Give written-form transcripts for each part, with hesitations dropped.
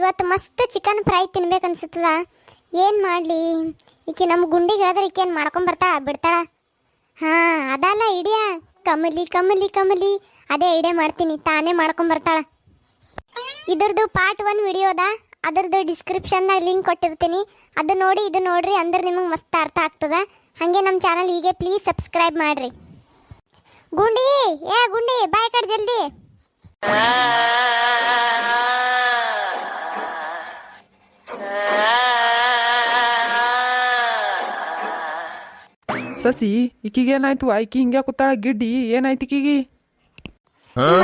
ಇವತ್ತು ಮಸ್ತ್ chicken fry ತಿನ್ಬೇಕು ಅನ್ಸುತ್ತದ. ಏನು ಮಾಡಲಿ, ಈಕೆ ನಮ್ಮ ಗುಂಡಿಗೆ ಹೇಳಿದ್ರೆ ಈಕೆ ಏನು ಮಾಡ್ಕೊಂಬರ್ತಾಳ ಬಿಡ್ತಾಳ. ಹಾಂ ಅದಲ್ಲ ಐಡಿಯಾ, ಕಮಲಿ ಕಮಲಿ ಕಮಲಿ ಅದೇ ಐಡಿಯಾ ಮಾಡ್ತೀನಿ, ತಾನೇ ಮಾಡ್ಕೊಂಬರ್ತಾಳ. ಇದ್ರದ್ದು ಪಾರ್ಟ್ 1 ವಿಡಿಯೋದ, ಅದರದ್ದು ಡಿಸ್ಕ್ರಿಪ್ಷನ್ನಾಗ ಲಿಂಕ್ ಕೊಟ್ಟಿರ್ತೀನಿ, ಅದು ನೋಡಿ ಇದು ನೋಡ್ರಿ, ಅಂದ್ರೆ ನಿಮಗೆ ಮಸ್ತ್ ಅರ್ಥ ಆಗ್ತದ. ಹಾಗೆ ನಮ್ಮ ಚಾನಲ್ ಹೀಗೆ ಪ್ಲೀಸ್ ಸಬ್ಸ್ಕ್ರೈಬ್ ಮಾಡಿರಿ. ಗುಂಡಿ ಗುಂಡಿ ಬಾಯ್ ಕಡೆ ಜಲ್ದಿ. ಸಸಿ ಈಕಿಗೆ ಏನಾಯ್ತು? ಆಯ್ಕಿ ಹಿಂಗೆ ಕೂತಾಳ ಗಿಡ್ಡಿ, ಏನಾಯ್ತು ಈಕಿಗೆ?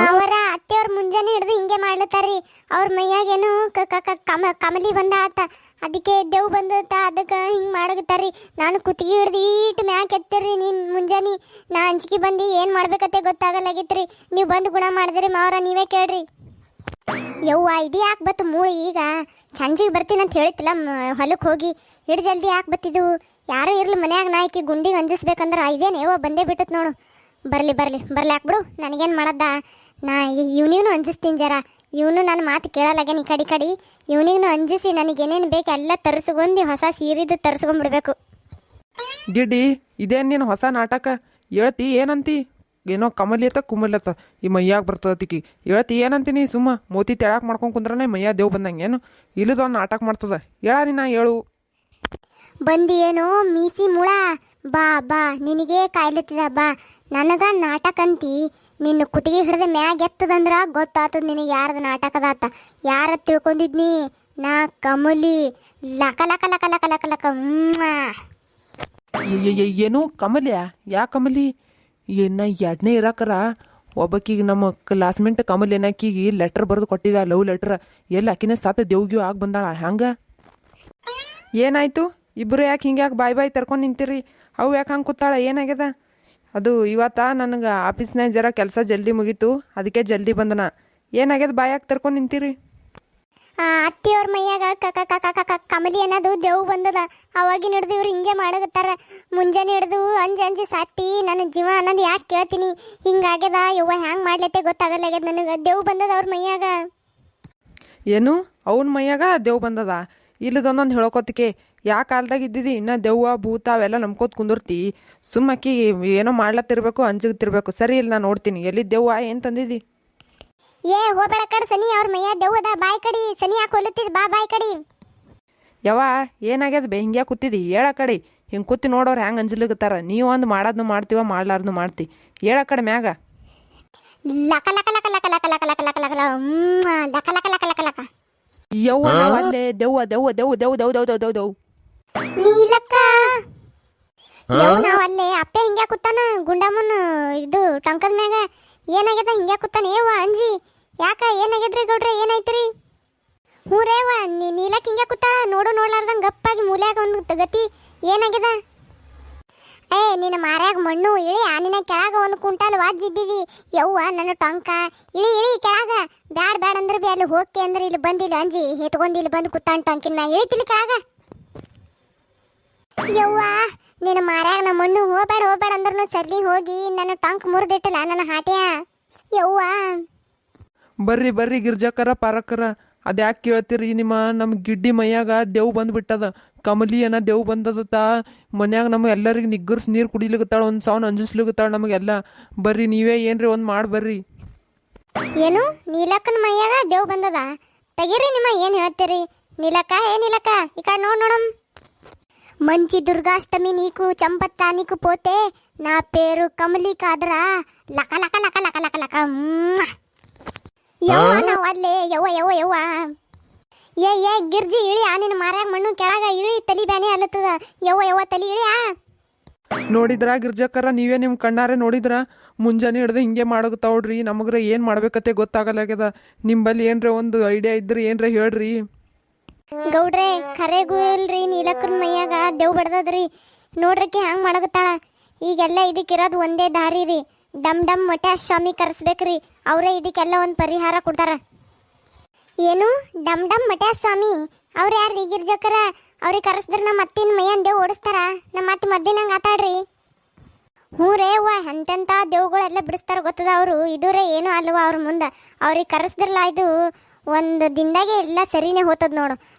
ಅವರ ಅತ್ತೆಯವ್ರ ಮುಂಜಾನೆ ಹಿಡಿದು ಹಿಂಗೆ ಮಾಡ್ಲತ್ತಾರ್ರಿ. ಅವ್ರ ಮೈಯಾಗೇನು ಕಮಲಿ ಬಂದ ಆತ, ಅದಕ್ಕೆ ದೇವ್ ಬಂದತ್ತ, ಅದಕ್ಕೆ ಹಿಂಗೆ ಮಾಡಗತ್ತಾರ್ರಿ. ನಾನು ಕುತ್ತಿಗೆ ಹಿಡ್ದು ಈಟ್ ಮ್ಯಾಕ್ ಎತ್ತಿರ್ರಿ. ನೀನು ಮುಂಜಾನೆ ನಾ ಅಂಜಿಕೆ ಬಂದು ಏನು ಮಾಡ್ಬೇಕತ್ತೆ ಗೊತ್ತಾಗಲ್ಲಾಗಿತ್ರಿ. ನೀವು ಬಂದು ಗುಣ ಮಾಡಿದ್ರಿ ಮಾವ್ರ, ನೀವೇ ಕೇಳ್ರಿ. ಯವ್ವ ಇದು ಯಾಕೆ ಬತ್ತು ಮೂಳಿ? ಈಗ ಸಂಜೆಗೆ ಬರ್ತೀನಿ ಅಂತ ಹೇಳಿತ್ತಿಲ್ಲ ಹೊಲಕ್ಕೆ ಹೋಗಿ, ಹಿಡ್ ಜಲ್ದಿ ಯಾಕೆ ಬತ್ತಿದ್ದು? ಯಾರೂ ಇರ್ಲಿ ಮನ್ಯಾಗ, ನಾಯ್ಕಿ ಗುಂಡಿಗೆ ಅಂಜಿಸ್ಬೇಕಂದ್ರೆ ಇದೇನು ಯವ್ವ ಬಂದೇ ಬಿಟ್ಟತ್ ನೋಡು. ಬರಲಿ ಹಾಕ್ಬಿಡು, ನನಗೇನು ಮಾಡದ್ದ, ನಾ ಇವ್ನಿಗೂ ಅಂಜಿಸ್ತೀನಿ ಜರ. ಇವನು ನನ್ನ ಮಾತು ಕೇಳಲ್ಲಾಗೇನು ಈ ಕಡೆ ಇವನಿಗೂ ಅಂಜಿಸಿ ನನಗೇನೇನು ಬೇಕು ಎಲ್ಲ ತರಿಸ್ಕೊಂಡು ಹೊಸ ಸೀರೆದು ತರಿಸ್ಕೊಂಡ್ಬಿಡ್ಬೇಕು. ಗಿಡ್ಡಿ ಇದೇನು ನೀನು ಹೊಸ ನಾಟಕ ಹೇಳ್ತಿ? ಏನಂತಿ? ಏನೋ ಕಮಲಿ ಅತ್ತ ಕುಮಲತ್ತ ಈ ಮೈಯಾಗ ಬರ್ತದತಿಕಿ ಹೇಳ್ತಿ ಏನಂತೀನಿ? ಸುಮ್ಮ ಮೋತಿ ತೆಳಾಕ್ ಮಾಡ್ಕೊಂಡು ಕುಂದ್ರನೆ ಮೈಯ ದೇವ್ ಬಂದಂಗೆ ಏನು ಇಲ್ಲದೊಂದು ನಾಟಕ ಮಾಡ್ತದ. ನೀ ಹೇಳು. ಬಂದಿ ಏನೋ ಮೀಸಿ ಮುಳ, ಬಾ ನಿನಗೆ ಕಾಯ್ಲತ್ತಿದ ಬಾ. ನನಗ ನಾಟಕ ಅಂತಿ, ನಿನ್ನ ಕುತ್ತಿಗೆ ಹಿಡ್ದ ಮ್ಯಾಗ ಎತ್ತದಂದ್ರ ಗೊತ್ತಾತದ ನಿನಗೆ ಯಾರ್ದು ನಾಟಕದಾತ. ಯಾರ ತಿಳ್ಕೊಂಡಿದ್ನಿ? ನಾ ಕಮಲಿ, ಲಕ ಲಕ ಲಕ ಲಕ ಲಕ ಲಕ. ಏನು ಕಮಲಿಯಾ? ಯಾ ಕಮಲಿ? ಏನ ಎರಡನೇ ಇರಾಕರ ಒಬ್ಬಕಿಗೆ ನಮ್ಮ ಕ್ಲಾಸ್ಮೇಟ್ ಕಮಲ್ ಏನಾಕಿಗೆ ಲೆಟ್ರ್ ಬರೆದು ಕೊಟ್ಟಿದ್ದ, ಲವ್ ಲೆಟ್ರ್. ಎಲ್ಲಿ ಆಕಿನ ಸಾತ ದೇವ್ಗ್ಯೂ ಆಗಿ ಬಂದಾಳ. ಹಂಗ ಏನಾಯ್ತು? ಇಬ್ಬರು ಯಾಕೆ ಹಿಂಗೆ ಯಾಕೆ ಬಾಯ್ ತರ್ಕೊಂಡು ನಿಂತಿರಿ? ಅವು ಯಾಕೆ ಹಂಗೆ ಕೂತಾಳ? ಏನಾಗ್ಯದ? ಅದು ಇವತ್ತ ನನಗೆ ಆಫೀಸ್ನಾಗ ಜರ ಕೆಲಸ ಜಲ್ದಿ ಮುಗೀತು, ಅದಕ್ಕೆ ಜಲ್ದಿ ಬಂದನ. ಏನಾಗ್ಯದ ಬಾಯಾಕೆ ತರ್ಕೊಂಡು ನಿಂತಿರಿ? ಅತ್ತಿಯವ್ರ ಮೈಯಾಗ ಕಮಲಿ ಅನ್ನೋದು ದೇವ್ ಬಂದದ. ಅವಾಗಿನ ಹಿಡ್ದು ಇವ್ರು ಹಿಂಗೆ ಮಾಡಗತ್ತಾರ. ಮುಂಜಾನೆ ಹಿಡ್ದು ಅಂಜಿ ಸಾತಿ ನನ್ನ ಜೀವ ಅನ್ನೋದು ಯಾಕೆ ಕೇಳ್ತೀನಿ. ಹಿಂಗಾಗ್ಯದ ಯವ್ವ, ಹ್ಯಾಂಗೆ ಮಾಡ್ಲತ್ತೆ ಗೊತ್ತಾಗಲ್ಲಾಗ್ಯದ ನನಗೆ. ದೇವ್ ಬಂದದ ಅವ್ರ ಮೈಯಾಗ. ಏನು ಅವನ ಮೈಯಾಗ ದೇವ್ ಬಂದದ? ಇಲ್ಲದೊಂದೊಂದು ಹೇಳ್ಕೊತಿಕೆ. ಯಾ ಕಾಲದಾಗ ಇದ್ದಿದ್ದು ಇನ್ನು ದೆವ್ವ ಭೂತ ಅವೆಲ್ಲ ನಂಬ್ಕೋತ ಕುಂದಿರ್ತಿ? ಸುಮ್ಮಕ್ಕಿ ಏನೋ ಮಾಡ್ಲತ್ತಿರ್ಬೇಕು, ಅಂಜಗತ್ತಿರ್ಬೇಕು. ಸರಿ ಇಲ್ಲ, ನಾನು ನೋಡ್ತೀನಿ ಎಲ್ಲಿ ದೆವ್ವ ಏನು ತಂದಿದ್ದಿ. ಹೋಗ್ಬೇಡ ಕಡೆ ಸನಿ, ಅವ್ರ ಮೈಯ ದೆವ್ವದ. ಬಾಯ್ ಕಡಿ ಸನಿ ಯಾಕೆ ಹೊಲತ್ತಿದ್, ಬಾಯ್ ಕಡಿ. ಯವ್ವ ಏನಾಗ್ಯದ ಬೇ? ಹಿಂಗ್ಯಾ ಕೂತಿದ್ದಿ? ಹೇಳ ಕಡೆ. ಹಿಂಗೆ ಕೂತಿ ನೋಡೋರು ಹೆಂಗೆ ಅಂಜಲಿಗತ್ತಾರ. ನೀವು ಒಂದು ಮಾಡೋದನ್ನು ಮಾಡ್ತೀವ, ಮಾಡ್ಲಾರ್ದು ಮಾಡ್ತಿ. ಹೇಳ ಕಡೆ ಮ್ಯಾಗ. ಲಕ ಲಕ ಲಕ ಲಕ ಲಕ ಲಕ ಲಕ ಲಕ ಲಕ ಲಕ ಲಕ ಲಕ ಲಕ ಲಕ. ಯವ್ವ ಅಲ್ಲೇ ದೆವ್ವ ದೆವ್ವ ದೆವ್ವ ದೆವ್ವ ದೆವ್ ದೆವ್ ದೆವ್ ದೆವ್ ದೆವ್ ನೀಲಕ್ಕ ಅಲ್ಲೇ ಅಪ್ಪೆ ಹಿಂಗ್ಯಾ ಕೂತಾನ ಗುಂಡಮ್ಮನ ಇದು ಟಂಕದ ಮ್ಯಾಗ. ಏನಾಗ್ಯದ ಹಿಂಗ್ಯಾ ಕೂತಾನ? ಅಂಜಿ ಯಾಕ? ಏನಾಗ್ಯದ್ರಿ ಗೌಡ್ರೆ? ಏನಾಯ್ತ್ರಿ? ಹ್ಞೂ ರೇವ, ನೀಲಕ್ಕ ಹಿಂಗ್ಯಾ ಕೂತಾಳ ನೋಡ್ಲಾರ್ದಂಗೆ ಗಪ್ಪಾಗಿ ಮೂಲ್ಯಾಗ ಒಂದು ಗತಿ. ಏನಾಗ್ಯದ? ನಿನ್ನ ಮಾರ್ಯಾಗ ಮಣ್ಣು ಇಳಿ, ನಿನ್ನ ಕೆಳಗ ಒಂದು ಕುಂಟಾಲ್ ವಾಜ್ಜಿದ್ದೀವಿ. ಯವ್ವ ನನ್ನ ಟೊಂಕ ಇಳಿ ಕೆಳಗ. ಬ್ಯಾಡ ಅಂದ್ರೆ ಬಿ ಅಲ್ಲಿ ಹೋಗಿ ಅಂದ್ರೆ ಇಲ್ಲಿ ಬಂದಿಲ್ಲ ಅಂಜಿ ಎತ್ಕೊಂಡು ಇಲ್ಲಿ ಬಂದು ಕೂತಾನ ಟೊಂಕಿನ ಮ್ಯಾಗ. ಇಳಿತಿಲಿ ಕೆಳಗ. ಯವ್ವ ನಿನ್ನ ಮಾರ್ಯಾಗ ನಮ್ಮ ಮಣ್ಣು ಹೋಗ್ಬೇಡ ಅಂದ್ರೂ ಸರಿ ಹೋಗಿ ನನ್ನ ಟೊಂಕ್ ಮುರಿದಿಟ್ಟಲ್ಲ ನನ್ನ ಹಾಟ್ಯ. ಯವ್ವ ಬರ್ರಿ ಗಿರ್ಜಾಕರ ಪಾರಕ್ಕರ, ಅದ್ಯಾಕೆ ಕೇಳ್ತೀರಿ? ನಮ್ಮ ಗಿಡ್ಡಿ ಮೈಯಾಗ ದೇವ್ ಬಂದ್ಬಿಟ್ಟದ. ಕಮಲಿ ಏನ ದೇವ್ ಬಂದದತ್ತ. ಮನ್ಯಾಗ ನಮಗೆ ಎಲ್ಲರಿಗೆ ನಿಗ್ಗರ್ಸ್ ನೀರು ಕುಡಿಲಿಗತ್ತಾಳ, ಒಂದು ಸಾವನ್ ಅಂಜಿಸ್ಲಿಗತ್ತಾಳ ನಮಗೆಲ್ಲ. ಬರ್ರಿ ನೀವೇ ಏನ್ರಿ ಒಂದು ಮಾಡಿ ಬರ್ರಿ. ಏನು ನೀಲಕ್ಕನ ಮೈಯಾಗ ದೇವ್ ಬಂದದ? ತೆಗೀರಿ ನಿಮ್ಮ ಏನು ಹೇಳ್ತೀರಿ? ನೀಲಕ್ಕ ನೀಲಕ್ಕ ಈ ಕಡೆ ನೋಡಮ್. ಮಂಚಿ ದುರ್ಗಾಷ್ಟಮಿ ನೀಕು ಚಂಪತ್ತ ನೀಕು ಪೋತೆ, ನಾ ಪೇರು ಕಮಲಿ ಕಾದ್ರ ಲಕ ಲಕ ಲಕ ಲಕ ಲಕ ಲಕ. ಯವ್ವ ನಾವು ಅಲ್ಲೇ ಯವ್ವ ಗಿರ್ಜಿ ಇಳಿ, ನಿನ್ನ ಮಾರ್ಯಾಗ ಮಣ್ಣು ಕೆಳಗ ಇಳಿ, ತಲಿ ಬ್ಯಾನೆ ಅಲ್ಲತ್ತದ. ಯವ್ವ ತಲಿ ಇಳಿಯಾ. ನೋಡಿದ್ರ ಗಿರ್ಜಕ್ಕರ, ನೀವೇ ನಿಮ್ಮ ಕಣ್ಣಾರೆ ನೋಡಿದ್ರ? ಮುಂಜಾನೆ ಹಿಡ್ದು ಹಿಂಗೆ ಮಾಡೋಗತ್ತಾವ್ರಿ. ನಮಗ್ರೆ ಏನು ಮಾಡ್ಬೇಕತ್ತೆ ಗೊತ್ತಾಗಲ್ಲಾಗ್ಯದ. ನಿಂಬಲ್ಲಿ ಏನ್ರ ಒಂದು ಐಡಿಯಾ ಇದ್ರಿ ಏನ್ರ ಹೇಳ್ರಿ. ಗೌಡ್ರೆ ಖರೇಗೂ ಇಲ್ರಿ, ನೀಲಕ್ಕನ ಮೈಯಾಗ ದೇವ್ ಬಡ್ದದ್ರಿ. ನೋಡ್ರಿಕೆ ಹ್ಯಾಂಗೆ ಮಾಡಗತ್ತಾಳ. ಈಗೆಲ್ಲ ಇದಕ್ಕಿರೋದು ಒಂದೇ ದಾರಿ ರೀ, ಡಮ್ ಮಟ್ಯಾಸ್ ಸ್ವಾಮಿ ಕರೆಸ್ಬೇಕ್ರಿ. ಅವರೇ ಇದಕ್ಕೆಲ್ಲ ಒಂದು ಪರಿಹಾರ ಕೊಡ್ತಾರ. ಏನು ಡಮ್ ಮಟ್ಯಾಸ್ ಸ್ವಾಮಿ? ಅವ್ರು ಯಾರು ಗಿರ್ಜಕ್ಕರ? ಅವ್ರಿಗೆ ಕರೆಸಿದ್ರೆ ನಮ್ಮ ಅತ್ತಿನ ಮೈಯನ್ ದೇವ್ ಓಡಿಸ್ತಾರ? ನಮ್ಮ ಅತ್ತೆ ಮದ್ದಿನಂಗೆ ಆತಾಡ್ರಿ. ಹ್ಞೂ ರೇವ್ವ, ಎಂತೆಂಥ ದೇವ್ಗಳೆಲ್ಲ ಬಿಡಿಸ್ತಾರ ಗೊತ್ತದ ಅವರು. ಇದೂರೇ ಏನೂ ಅಲ್ವ ಅವ್ರ ಮುಂದೆ. ಅವ್ರಿಗೆ ಕರೆಸಿದ್ರಲ್ಲ ಇದು ಒಂದು ದಿನದಾಗೆ ಎಲ್ಲ ಸರಿನೇ ಹೋತದ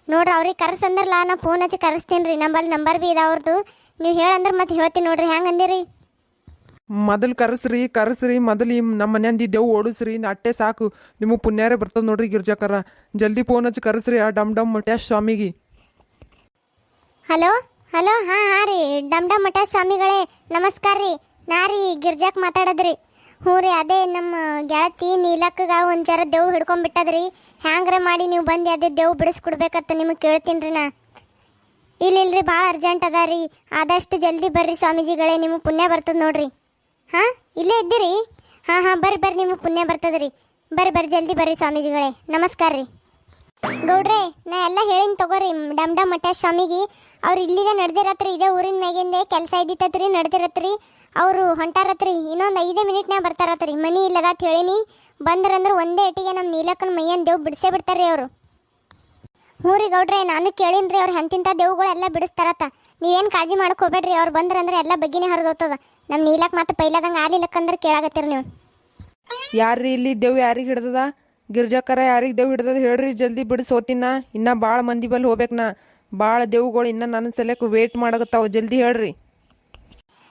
ನೋಡ್ರಿ ಅವ್ರಿಗೆ ಕರ್ಸಂದ್ರಲ್ಲ ನಾ ಫೋನ್ ಹಚ್ಚಿ ಕರೆಸ್ತೀನಿ ರೀ ನಂಬಲ್ಲಿ ನಂಬರ್ ಬಿ ಇದಾವ್ರದ್ದು ನೀವು ಹೇಳಂದ್ರೆ ಮತ್ತೆ ಹೇಳ್ತೀನಿ ನೋಡ್ರಿ ಹೆಂಗೆ ಅಂದಿರಿ ಮೊದಲು ಕರೆಸ್ರಿ ಮೊದಲು ನಮ್ಮ ಮನೆಯಂದು ದೇವ್ ಓಡಿಸ್ರಿ ಅಟ್ಟೆ ಸಾಕು ನಿಮಗೆ ಪುಣ್ಯಾರೇ ಬರ್ತದೆ ನೋಡ್ರಿ ಗಿರ್ಜಾಕರ ಜಲ್ದಿ ಫೋನ್ ಹಚ್ಚಿ ಕರೆಸ್ರಿ ಆ ಡಮ್ ಡಮ್ ಮಟ್ಯಾಶ್ ಸ್ವಾಮಿಗೆ. ಹಲೋ ಹಲೋ ಹಾಂ ರೀ ಡಮ್ ಮಠ ಸ್ವಾಮಿಗಳೇ ನಮಸ್ಕಾರ ರೀ ನಾ ರೀ ಗಿರ್ಜಾಕ್ ಮಾತಾಡದ್ರಿ. ಹ್ಞೂ ರೀ ಅದೇ ನಮ್ಮ ಗೆಳತಿ ನೀಲಕ್ಕಗ ಒಂದು ಜರ ದೇವ್ ಹಿಡ್ಕೊಂಡ್ಬಿಟ್ಟದ್ರಿ ಹ್ಯಾಂಗ್ರ ಮಾಡಿ ನೀವು ಬಂದು ಅದೇ ದೇವ್ ಬಿಡಿಸ್ಕೊಡ್ಬೇಕತ್ತ ನಿಮಗೆ ಕೇಳ್ತೀನಿ ರೀ ನಾ. ಇಲ್ಲಿಲ್ರಿ ಭಾಳ ಅರ್ಜೆಂಟ್ ಅದ ರೀ ಆದಷ್ಟು ಜಲ್ದಿ ಬರ್ರಿ ಸ್ವಾಮೀಜಿಗಳೇ ನಿಮಗೆ ಪುಣ್ಯ ಬರ್ತದೆ ನೋಡ್ರಿ. ಹಾಂ ಇಲ್ಲೇ ಇದ್ದೀರಿ ಹಾಂ ಬರ್ರಿ ನಿಮಗೆ ಪುಣ್ಯ ಬರ್ತದೆ ರೀ ಬರ್ರಿ ಜಲ್ದಿ ಬರ್ರಿ ಸ್ವಾಮೀಜಿಗಳೇ ನಮಸ್ಕಾರ ರೀ. ಗೌಡ್ರೆ ನಾ ಎಲ್ಲ ಹೇಳಿನ ತಗೋರಿ ಡಮ್ ಮಠ ಸ್ವಾಮಿಗೆ ಅವ್ರು ಇಲ್ಲಿದೆ ನಡೆದಿರತ್ರಿ ಇದೇ ಊರಿನ ಮ್ಯಾಗಿಂದೆ ಕೆಲಸ ಇದ್ದಿತ್ತತ್ರಿ ನಡೆದಿರತ್ರಿ ಅವರು ಹೊಂಟಾರತ್ರಿ ಇನ್ನೊಂದು 5 ಮಿನಿಟ್ನಾಗ ಬರ್ತಾರತ್ರಿ ಮನಿ ಇಲ್ಲದಾತ್ ಹೇಳಿನಿ ಬಂದ್ರಂದ್ರೆ ಒಂದೇ ಏಟಿಗೆ ನಮ್ಮ ನೀಲಕ್ಕನ ಮೈಯನ್ ದೇವ್ ಬಿಡಿಸೇ ಬಿಡ್ತಾರ್ರಿ ಅವರು. ಹ್ಞೂ ರೀ ಗೌಡ್ರೆ ನಾನು ಕೇಳೀನಿ ಅವ್ರು ಎಂತಿಂಥ ದೇವ್ಗಳೆಲ್ಲ ಬಿಡಿಸ್ತಾರತ್ತ ನೀವೇನು ಕಾಳಜಿ ಮಾಡಕ್ಕೆ ಹೋಗ್ಬೇಡ್ರಿ ಅವ್ರು ಬಂದ್ರಂದ್ರೆ ಎಲ್ಲ ಬಗ್ಗಿನೇ ಹರಿದೋಗ್ತದ ನಮ್ಮ ನೀಲಕ್ ಮತ್ತೆ ಪೈಲಾದಂಗೆ ಆಲಿಲ್ಲಕ್ಕಂದ್ರೆ ಕೇಳಾಗತ್ತೀರಿ ನೀವು. ಯಾರ್ರಿ ಇಲ್ಲಿ ದೇವ್ ಯಾರಿಗೆ ಹಿಡ್ದದ ಗಿರ್ಜಾಕರ ಯಾರಿಗೆ ದೇವ್ ಹಿಡ್ದದ ಹೇಳ್ರಿ ಜಲ್ದಿ ಬಿಡಿಸೋತಿನ ಇನ್ನೂ ಭಾಳ ಮಂದಿ ಬಲ್ಲಿ ಹೋಗ್ಬೇಕು ನಾ ಭಾಳ ದೇವ್ಗಳು ಇನ್ನೂ ನನ್ನ ಸಲಕ್ಕೆ ವೇಟ್ ಮಾಡಕತ್ತಾವ ಜಲ್ದಿ ಹೇಳ್ರಿ.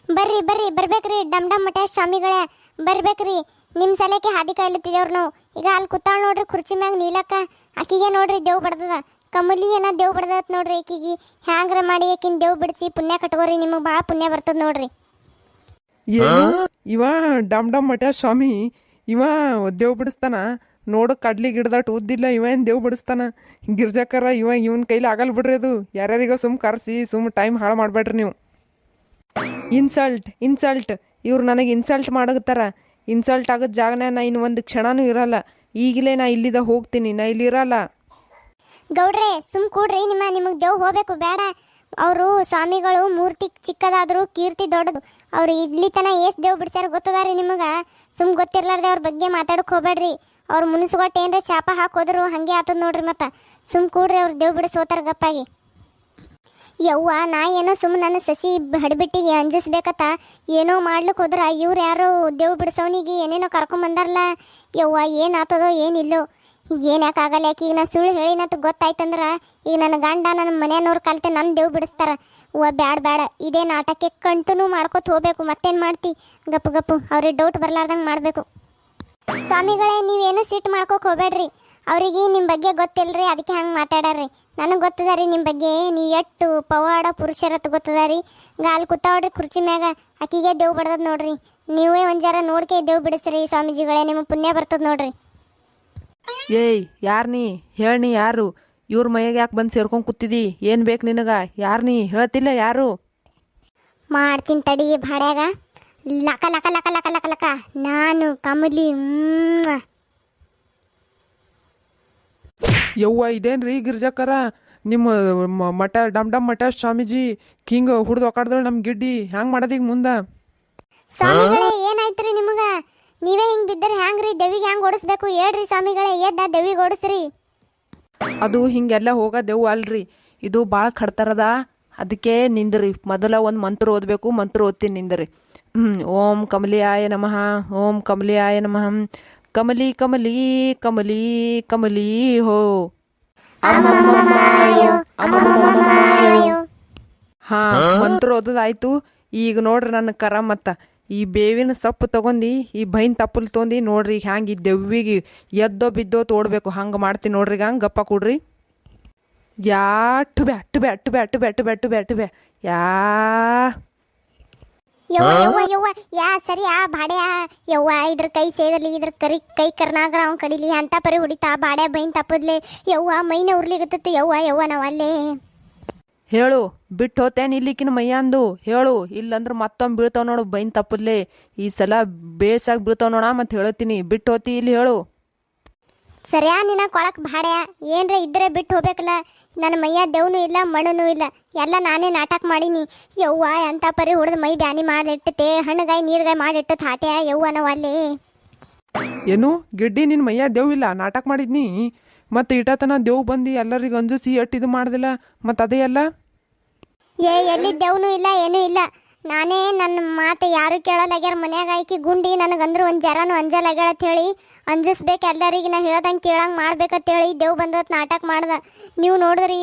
ಬರ್ರಿ ಬರ್ಬೇಕ್ರಿ ಡಮ್ ಮಠ ಸ್ವಾಮಿಗಳೇ ಬರ್ಬೇಕ್ರಿ ನಿಮ್ಮ ಸಲಕ್ಕೆ ಹಾದಿ ಕಾಯ್ಲತ್ತಿದೇವ್ರು ನಾವು ಈಗ ಅಲ್ಲಿ ಕೂತಾಳ ನೋಡ್ರಿ ಕುರ್ಚಿ ಮ್ಯಾಗ ನೀಲಕ್ಕ ಆಕಿಗೆ ನೋಡ್ರಿ ದೇವ್ ಬಡ್ದದ ಕಮಲಿ ಏನ ದೇವ್ ಬಡ್ದತ್ ನೋಡ್ರಿ ಆಕಿಗೆ ಹ್ಯಾಂಗ್ರ ಮಾಡಿ ಆಕಿನ ದೇವ್ ಬಿಡಿಸಿ ಪುಣ್ಯ ಕಟ್ಕೋರಿ ನಿಮಗೆ ಭಾಳ ಪುಣ್ಯ ಬರ್ತದ ನೋಡ್ರಿ. ಇವ ಡಮ್ ಮಠ ಸ್ವಾಮಿ ಇವ ದೇವ್ ಬಿಡಿಸ್ತಾನ ನೋಡು ಕಡ್ಲಿ ಗಿಡದಾಟ ಉದ್ದಿಲ್ಲ ಇವ ಏನು ದೇವ್ ಬಿಡಿಸ್ತಾನ ಗಿರ್ಜಾಕರ ಇವನ್ ಕೈಲಿ ಆಗಲ್ ಬಿಡ್ರಿ ಅದು ಯಾರ್ಯಾರಿಗ ಸುಮ್ ಕರ್ಸಿ ಸುಮ್ ಟೈಮ್ ಹಾಳು ಮಾಡಬೇಡ್ರಿ ನೀವು. ಇನ್ಸಲ್ಟ್ ಇವ್ರು ನನಗೆ ಇನ್ಸಲ್ಟ್ ಮಾಡಕತ್ತಾರ ಇನ್ಸಲ್ಟ್ ಆಗದ ಜಾಗನ ನಾ ಇನ್ನು ಒಂದು ಕ್ಷಣನೂ ಇರಲ್ಲ ಈಗಲೇ ನಾ ಇಲ್ಲಿದ ಹೋಗ್ತೀನಿ ನಾ ಇಲ್ಲಿ ಇರಲ್ಲ. ಗೌಡ್ರೆ ಸುಮ್ ಕೂಡ್ರಿ ನಿಮಗೆ ದೇವ್ ಹೋಗ್ಬೇಕು ಬೇಡ ಅವರು ಸ್ವಾಮಿಗಳು ಮೂರ್ತಿ ಚಿಕ್ಕದಾದ್ರು ಕೀರ್ತಿ ದೊಡ್ಡದು ಅವ್ರು ಇಲ್ಲಿ ತನ ಏಸ್ ದೇವ್ ಬಿಡ್ಸ್ಯಾರ ಗೊತ್ತದಾರಿ ನಿಮಗೆ ಸುಮ್ ಗೊತ್ತಿರ್ಲಾರ್ದೆ ಅವ್ರ ಬಗ್ಗೆ ಮಾತಾಡಕ್ಕೆ ಹೋಗ್ಬೇಡ್ರಿ ಅವ್ರು ಮುನಿಸ್ಕೊಟ್ಟು ಏನ್ರ ಶಾಪ ಹಾಕೋದ್ರು ಹಾಗೆ ಆತದ ನೋಡ್ರಿ ಮತ್ತೆ ಸುಮ್ ಕೂಡ್ರಿ ಅವ್ರು ದೇವ್ ಬಿಡಿಸೋತಾರ ಗಪ್ಪಾಗಿ. ಯವ್ವ ನಾ ಏನೋ ಸುಮ್ಮನೆ ನನ್ನ ಸಸಿ ಹಡ್ಬಿಟ್ಟಿಗೆ ಅಂಜಿಸ್ಬೇಕತ್ತ ಏನೋ ಮಾಡ್ಲಿಕ್ಕೆ ಹೋದ್ರ ಇವ್ರು ಯಾರೋ ದೇವ್ ಬಿಡಿಸೋನಿಗೆ ಏನೇನೋ ಕರ್ಕೊಂಬಂದಾರಲ್ಲ ಯವ್ವ ಏನಾಗ್ತದೋ ಏನಿಲ್ಲೋ ಏನು ಯಾಕಾಗಲ್ಲ ಯಾಕೆ ಈಗ ನಾ ಸುಳ್ಳು ಹೇಳಿನಂತ ಗೊತ್ತಾಯ್ತಂದ್ರೆ ಈಗ ನನ್ನ ಗಂಡ ನನ್ನ ಮನೆಯವ್ರ ಕಲಿತೆ ನನ್ನ ದೇವ್ ಬಿಡಿಸ್ತಾರ ಬ್ಯಾಡ ಇದೇ ನಾಟಕಕ್ಕೆ ಕಂಟಿನ್ಯೂ ಮಾಡ್ಕೊತ ಹೋಗ್ಬೇಕು ಮತ್ತೇನು ಮಾಡ್ತಿ ಗಪ್ಪು ಅವ್ರಿಗೆ ಡೌಟ್ ಬರ್ಲಾರ್ದಂಗೆ ಮಾಡಬೇಕು. ಸ್ವಾಮಿಗಳೇ ನೀವೇನು ಸಿಟ್ಟು ಮಾಡ್ಕೋಕೆ ಹೋಗ್ಬೇಡ್ರಿ ಅವ್ರಿಗೆ ನಿಮ್ಮ ಬಗ್ಗೆ ಗೊತ್ತಿಲ್ಲರಿ ಅದಕ್ಕೆ ಹಂಗೆ ಮಾತಾಡ್ರಿ ನನಗೆ ಗೊತ್ತದ ರೀ ನಿಮ್ಮ ಬಗ್ಗೆ ನೀವು ಎಷ್ಟು ಪವಾಡ ಪುರುಷರತ್ತು ಗೊತ್ತದ ರೀ ಗಾಲ್ ಕೂತಾವ್ರಿ ಕುರ್ಚಿ ಮ್ಯಾಗ ಆಕಿಗೆ ದೇವ್ ಬಡ್ದದ ನೋಡ್ರಿ ನೀವೇ ಒಂದು ಜರ ನೋಡ್ಕೆ ದೇವ್ ಬಿಡಿಸ್ರಿ ಸ್ವಾಮೀಜಿಗಳೇ ನಿಮಗೆ ಪುಣ್ಯ ಬರ್ತದ ನೋಡ್ರಿ. ಏಯ್ ಯಾರು ನೀ ಹೇಳಿ ಯಾರು ಇವ್ರ ಮೈಯಾಗ ಯಾಕೆ ಬಂದು ಸೇರ್ಕೊಂಡು ಕೂತಿದಿ ಏನು ಬೇಕು ನಿನಗೆ ಯಾರು ನೀ ಹೇಳ್ತಿಲ್ಲ ಯಾರು ಮಾಡ್ತೀನಿ ತಡಿ ಭಾಡ್ಯಾಗ ಲಕ ಲಕ ಲಕ ಲಕ ಲಕ ಲಕ ನಾನು ಕಮಲಿ ಯವ್ವ ಇದೇನ್ರಿ ಗಿರ್ಜಾಕರ ನಿಮ್ಮ ಮಠ ಡಮ್ ಮಠ ಸ್ವಾಮೀಜಿ ಹಿಂಗೆ ಹುಡ್ದು ಒಕಾಡ್ದಳು ನಮ್ಮ ಗಿಡ್ಡಿ ಹ್ಯಾಂಗೆ ಮಾಡೋದೀಗ ಮುಂದೆ ಸ್ವಾಮಿಗಳೇ ಏನಾಯ್ತ್ರಿ ನಿಮಗ ನೀವೇ ಹಿಂಗೆ ಬಿದ್ದರೆ ಹ್ಯಾಂಗ್ರಿ ದೇವಿಗೆ ಹ್ಯಾಂಗೆ ಓಡಿಸ್ಬೇಕು ಹೇಳ್ರಿ ಸ್ವಾಮಿಗಳೇ ಎದ್ದ ದೇವಿಗೆ ಓಡಿಸ್ರಿ. ಅದು ಹಿಂಗೆಲ್ಲ ಹೋಗೋ ದೇವ್ ಅಲ್ರಿ ಇದು ಭಾಳ ಖಡ್ತಾರದ ಅದಕ್ಕೆ ನಿಂದ್ರಿ ಮೊದಲ ಒಂದು ಮಂತ್ರ ಓದಬೇಕು ಮಂತ್ರ ಓದ್ತೀನಿ ನಿಂದ್ರಿ. ಓಂ ಕಮಲಿಯಾಯ ನಮಃ ಓಂ ಕಮಲಿಯಾಯ ನಮಃ ಕಮಲಿ ಕಮಲಿ ಕಮಲಿ ಕಮಲಿ ಹೋ ಹಾ ಮಂತ್ರ ಓದೋದಾಯ್ತು. ಈಗ ನೋಡ್ರಿ ನನ್ನ ಕರ ಮತ್ತ ಈ ಬೇವಿನ ಸೊಪ್ಪು ತಗೊಂಡು ಈ ಬೈನ್ ತಪ್ಪಲ್ ತೊಂದು ನೋಡ್ರಿ ಹ್ಯಾಂಗೆ ಈ ದೆವ್ವಿಗೆ ಎದ್ದೋ ಬಿದ್ದೋ ತೋಡ್ಬೇಕು ಹಂಗೆ ಮಾಡ್ತೀನಿ ನೋಡ್ರಿ ಹಂಗೆ ಗಪ್ಪ ಕೊಡ್ರಿ. ಯಾಟು ಬ್ಯಾ ಯಾ ಯವ್ವ ಯಾ ಸರಿ ಆ ಬಾಡ್ಯ ಯವ್ವ ಇದ್ರ ಕೈ ಸೇದಲಿ ಇದ್ರ ಕೈ ಕರ್ನಾಗ್ರ ಅವ್ನು ಕಡಿಲಿ ಅಂತ ಪರಿ ಹೊಡಿತಾ ಬಾಡ್ಯ ಬೈನ್ ತಪ್ಪದ್ಲೆ ಯವ್ವ ಮೈನ ಉರ್ಲಿಗತ್ತತ್ತು ಯವ್ವ ನಾವು ಅಲ್ಲೇ ಹೇಳು ಬಿಟ್ಟು ಹೋತೇನು ಇಲ್ಲಿಕಿನ ಮೈಯಾಂದು ಹೇಳು ಇಲ್ಲಂದ್ರೆ ಮತ್ತೊಮ್ಮೆ ಬೀಳ್ತಾವ ನೋಡು ಬೈನ್ ತಪ್ಪದ್ಲೆ ಈ ಸಲ ಬೇಸಾಗಿ ಬೀಳ್ತಾವ ನೋಡ ಮತ್ತೆ ಹೇಳ್ತೀನಿ ಬಿಟ್ಟು ಹೋತಿ ಇಲ್ಲಿ ಹೇಳು. ಸರಿಯಾ ನಿನ್ನ ಕೊಳಕ್ ಬಾಡ್ಯ ಏನ್ರ ಇದ್ರೆ ಬಿಟ್ಟು ಹೋಗ್ಬೇಕಲ್ಲ ನನ್ನ ಮೈಯ ದೇವ್ನೂ ಇಲ್ಲ ಮಣ್ಣೂ ಇಲ್ಲ ಎಲ್ಲ ನಾನೇ ನಾಟಕ ಮಾಡೀನಿ ಯವ್ವ ಅಂತ ಪರಿ ಹೊಡೆದು ಮೈ ಬ್ಯಾನಿ ಮಾಡಿಟ್ಟತೆ ಹಣ್ಣುಗಾಯಿ ನೀರ್ಗಾಯಿ ಮಾಡಿಟ್ಟು ಹಾಟ್ಯ ಯವ್ವ ನಾವು ಅಲ್ಲಿ ಏನು ಗಿಡ್ಡಿ ನಿನ್ನ ಮೈಯ ದೇವ್ ಇಲ್ಲ ನಾಟಕ ಮಾಡಿದ್ನಿ ಮತ್ತು ಇಟತನ ದೇವ್ ಬಂದು ಎಲ್ಲರಿಗೂ ಅಂಜಿಸಿ ಎಟ್ಟು ಇದು ಮಾಡ್ದಿಲ್ಲ ಮತ್ತು ಅದೇ ಎಲ್ಲ ಎಲ್ಲಿ ದೇವ್ನೂ ಇಲ್ಲ ಏನೂ ಇಲ್ಲ ನಾನೇ ನನ್ನ ಮಾತು ಯಾರು ಕೇಳಲಾಗ್ಯಾರ ಮನ್ಯಾಗ ಆಕಿ ಗುಂಡಿ ನನಗಂದ್ರು ಒಂದು ಜರನು ಅಂಜಲಾಗ್ಯಾಳ ಅಂತ ಹೇಳಿ ಅಂಜಿಸ್ಬೇಕು ಎಲ್ಲರಿಗೆ ನಾ ಹೇಳ್ದಂಗೆ ಕೇಳಂಗೆ ಮಾಡ್ಬೇಕಂತ ಹೇಳಿ ದೇವ್ ಬಂದತ್ ನಾಟಕ ಮಾಡ್ದ ನೀವು ನೋಡಿದ್ರಿ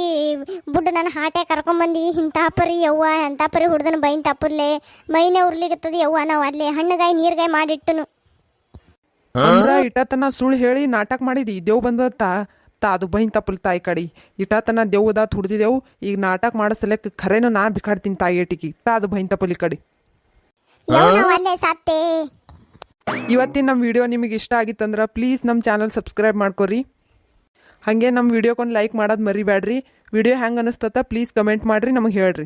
ಬುಡ್ಡು ನನ್ನ ಹಾಟೆ ಕರ್ಕೊಂಬಂದು ಇಂಥ ಪರಿ ಯವ್ವ ಎಂಥ ಪರಿ ಹುಡ್ದನ ಬೈನ್ ತಪ್ಪರ್ಲೆ ಮೈನೇ ಉರ್ಲಿಗತ್ತದ ಯವ್ವ ನಾವು ಅಲ್ಲೇ ಹಣ್ಣುಗಾಯಿ ನೀರ್ಗಾಯಿ ಮಾಡಿಟ್ಟನು ಅಂದ್ರ ಇಟ್ಟತನ ಸುಳ್ಳು ಹೇಳಿ ನಾಟಕ ಮಾಡಿದಿ ದೇವ್ ಬಂದತ್ತ ಅದು ಬೈನ್ ತಪ್ಪಲ್ ತಾಯಿ ಕಡಿ ಇಟ್ಟತನ ದೇವ್ದಾತ್ ಹುಡ್ದಿದೆವು ಈಗ ನಾಟಕ ಮಾಡಿಸ್ಲಕ್ಕೆ ಖರೇನು ನಾ ಬಿಕಾಡ್ತೀನಿ ತಾಯಿ ಏಟಿಗೆ ಅದು ಬೈನ್ ತಪ್ಪಲಿ ಕಡಿ ಯವ್ವ ನಾವು ಅಲ್ಲೇ ಸತ್ತೇ ಇವತ್ತಿನ ನಮ್ಮ ವಿಡಿಯೋ ನಿಮಗೆ ಇಷ್ಟ ಆಗಿತ್ತಂದ್ರೆ ಪ್ಲೀಸ್ ನಮ್ಮ ಚಾನಲ್ ಸಬ್ಸ್ಕ್ರೈಬ್ ಮಾಡ್ಕೊರಿ ಹಾಗೆ ನಮ್ಮ ವಿಡಿಯೋಕೊಂದು ಲೈಕ್ ಮಾಡೋದು ಮರಿಬೇಡ್ರಿ ವಿಡಿಯೋ ಹೆಂಗೆ ಅನಿಸ್ತತ ಪ್ಲೀಸ್ ಕಮೆಂಟ್ ಮಾಡಿರಿ ನಮಗೆ ಹೇಳ್ರಿ